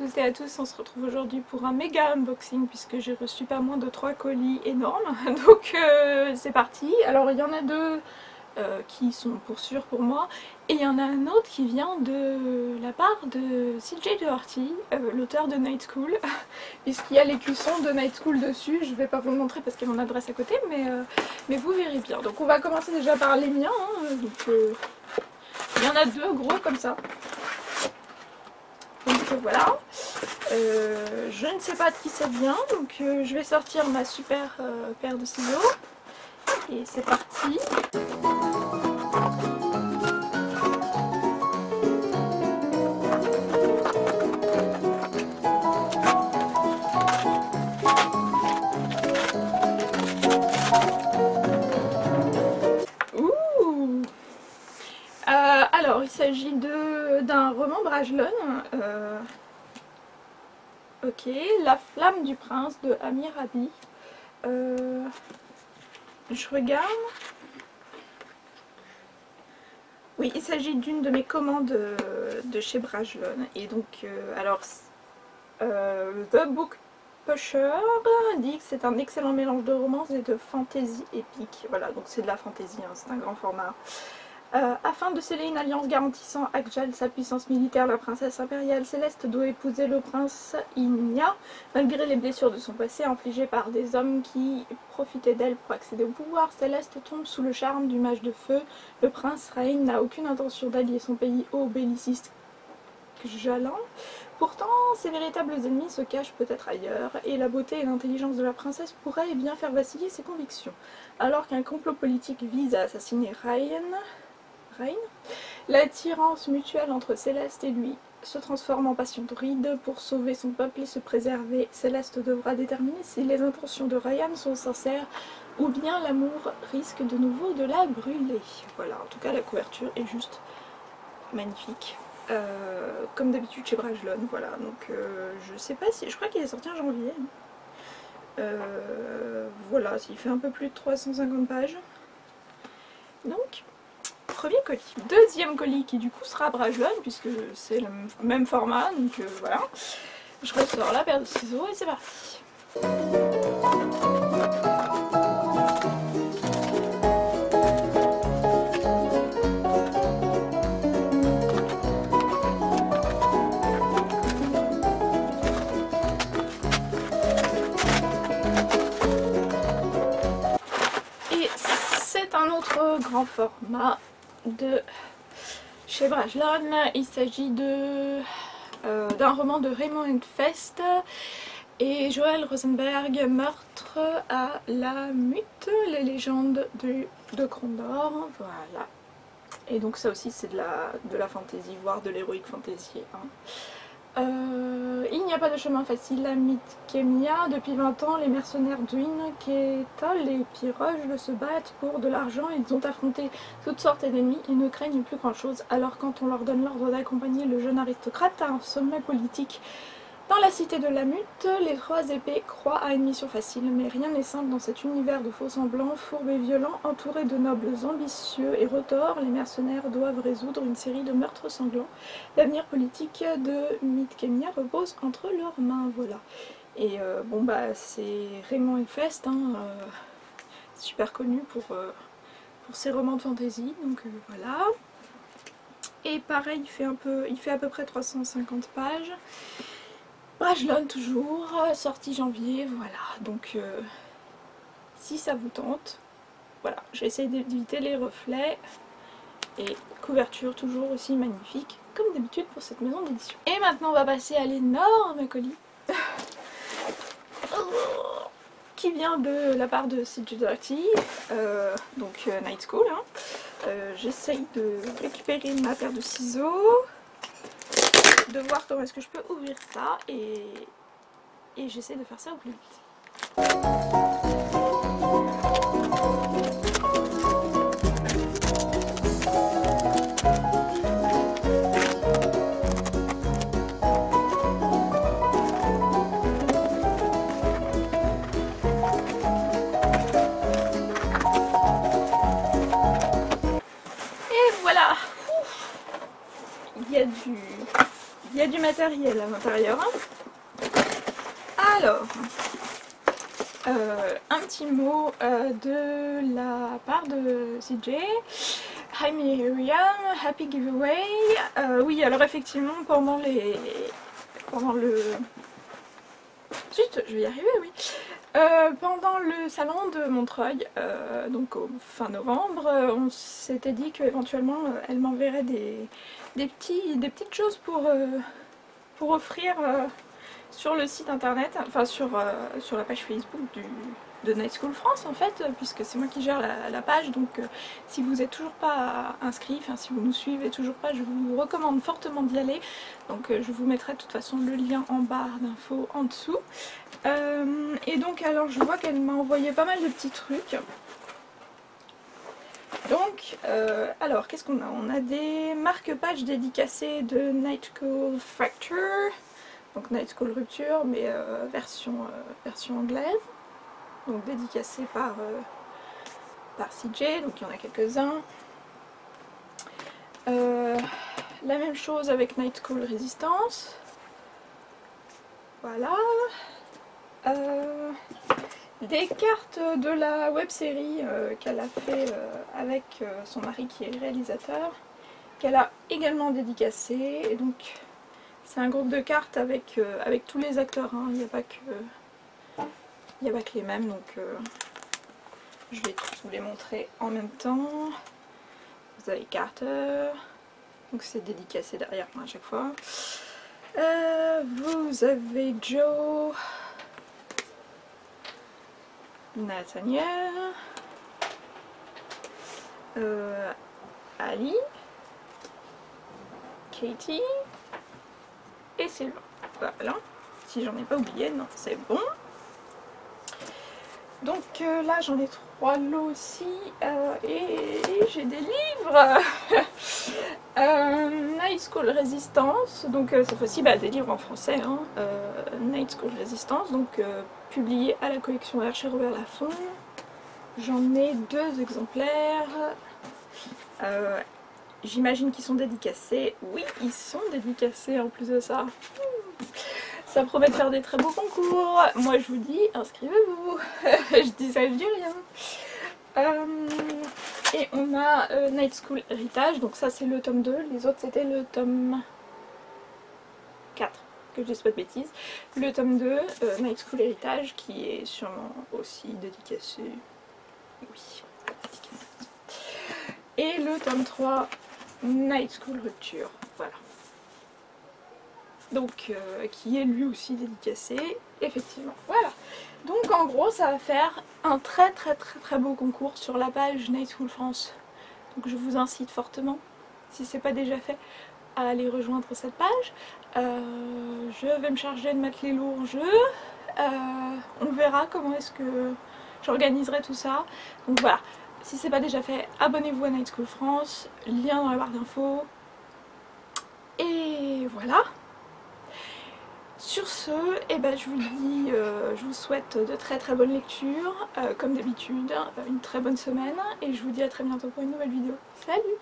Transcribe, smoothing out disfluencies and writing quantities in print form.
toutes et à tous, on se retrouve aujourd'hui pour un méga unboxing puisque j'ai reçu pas moins de 3 colis énormes, donc c'est parti. Alors il y en a deux qui sont pour sûr pour moi, et il y en a un autre qui vient de la part de CJ Doherty, l'auteur de Night School, puisqu'il y a l'écusson de Night School dessus. Je vais pas vous le montrer parce qu'il y a mon adresse à côté, mais vous verrez bien. Donc on va commencer déjà par les miens, hein. Donc, il y en a deux gros comme ça. Donc voilà, je ne sais pas de qui ça vient, donc je vais sortir ma super paire de ciseaux, et c'est parti. Ouh. Alors il s'agit d'un roman Brajlon. Ok, La flamme du prince de Amir Rabi. Je regarde. Oui, il s'agit d'une de mes commandes de chez Brajlon. Et donc, The Book Pusher dit que c'est un excellent mélange de romance et de fantasy épique. Voilà, donc c'est de la fantasy, hein, c'est un grand format. Afin de sceller une alliance garantissant à Kjal sa puissance militaire, la princesse impériale Céleste doit épouser le prince Inya, malgré les blessures de son passé infligées par des hommes qui profitaient d'elle pour accéder au pouvoir. Céleste tombe sous le charme du mage de feu. Le prince Rain n'a aucune intention d'allier son pays au belliciste Kjalan. Pourtant, ses véritables ennemis se cachent peut-être ailleurs, et la beauté et l'intelligence de la princesse pourraient bien faire vaciller ses convictions. Alors qu'un complot politique vise à assassiner Rain, l'attirance mutuelle entre Céleste et lui se transforme en passion druide. Pour sauver son peuple et se préserver, Céleste devra déterminer si les intentions de Ryan sont sincères ou bien l'amour risque de nouveau de la brûler. Voilà, en tout cas la couverture est juste magnifique. Comme d'habitude chez Brajlon, voilà, donc je sais pas si, je crois qu'il est sorti en janvier. Voilà, il fait un peu plus de 350 pages. Donc, premier colis. Deuxième colis qui du coup sera Brajlon, puisque c'est le même format, donc voilà. Je ressors la paire de ciseaux et c'est parti. Et c'est un autre grand format de chez Brajlon. Il s'agit d'un roman de Raymond Fest et Joël Rosenberg, Meurtre à la Mutte, les légendes de Krondor. Voilà. Et donc ça aussi c'est de la fantasy, voire de l'héroïque fantasy, hein. Il n'y a pas de chemin facile à Mythkemia. Depuis 20 ans, les mercenaires Dwin, Ketol et Piroge se battent pour de l'argent. Ils ont affronté toutes sortes d'ennemis et ne craignent plus grand chose. Alors quand on leur donne l'ordre d'accompagner le jeune aristocrate à un sommet politique dans la cité de la Mutte, les trois épées croient à une mission facile. Mais rien n'est simple dans cet univers de faux semblants, fourbe et violent, entouré de nobles ambitieux et retors. Les mercenaires doivent résoudre une série de meurtres sanglants. L'avenir politique de Mythkemia repose entre leurs mains, voilà. Et bon bah c'est Raymond Fest, hein, super connu pour ses romans de fantasy, donc voilà. Et pareil, il fait à peu près 350 pages. Brajlon toujours, sorti janvier, voilà, donc si ça vous tente, voilà, j'essaie d'éviter les reflets, et couverture toujours aussi magnifique, comme d'habitude pour cette maison d'édition. Et maintenant on va passer à l'énorme colis, qui vient de la part de CJ Doherty, donc Night School, hein. J'essaye de récupérer ma paire de ciseaux, de voir comment est-ce que je peux ouvrir ça, et j'essaie de faire ça au plus vite. Et voilà, il y a il y a du matériel à l'intérieur. Alors, un petit mot de la part de CJ. Hi Miriam, happy giveaway. Oui, alors effectivement, pendant le... Zut, je vais y arriver, oui. Pendant le salon de Montreuil, donc au fin novembre, on s'était dit qu'éventuellement elle m'enverrait des petites choses pour offrir sur le site internet, enfin sur la page Facebook de Night School France en fait, puisque c'est moi qui gère la page, donc si vous n'êtes toujours pas inscrit, enfin si vous nous suivez toujours pas, je vous recommande fortement d'y aller, donc je vous mettrai de toute façon le lien en barre d'infos en dessous. Et donc alors je vois qu'elle m'a envoyé pas mal de petits trucs. Donc, alors qu'est-ce qu'on a? On a des marque-pages dédicacés de Night School Fracture, donc Night School Rupture, mais version anglaise, donc dédicacés par CJ, donc il y en a quelques-uns. La même chose avec Night School Resistance, voilà. Des cartes de la web-série qu'elle a fait avec son mari qui est réalisateur, qu'elle a également dédicacé, et donc c'est un groupe de cartes avec tous les acteurs, hein. Il n'y a pas que les mêmes, donc je vais tous vous les montrer en même temps. Vous avez Carter, donc c'est dédicacé derrière moi à chaque fois. Vous avez Joe, Nathaniel, Ali, Katie et Sylvain. Voilà, si j'en ai pas oublié, non, c'est bon. Donc là j'en ai 3 lots aussi, et j'ai des livres. Night School Resistance, donc cette fois-ci des livres en français, hein. Night School Resistance, donc publié à la collection Archer Robert Laffont. J'en ai 2 exemplaires. J'imagine qu'ils sont dédicacés. Oui, ils sont dédicacés en plus de ça. Ça promet de faire des très beaux concours. Moi je vous dis, inscrivez-vous. Je dis ça, je dis rien. Et on a Night School Héritage, donc ça c'est le tome 2, les autres c'était le tome 4, que je dise pas de bêtises. Le tome 2, Night School Héritage, qui est sûrement aussi dédicacé. Oui. Et le tome 3, Night School Rupture, voilà. Donc qui est lui aussi dédicacé, effectivement. Voilà. Donc en gros ça va faire un très beau concours sur la page Night School France. Donc je vous incite fortement, si c'est pas déjà fait, à aller rejoindre cette page. Je vais me charger de mettre les lots en jeu. On verra comment est-ce que j'organiserai tout ça. Donc voilà, si c'est pas déjà fait, abonnez-vous à Night School France, lien dans la barre d'infos. Et voilà. Sur ce, je vous dis, je vous souhaite de très bonnes lectures, comme d'habitude, une très bonne semaine, et je vous dis à très bientôt pour une nouvelle vidéo. Salut!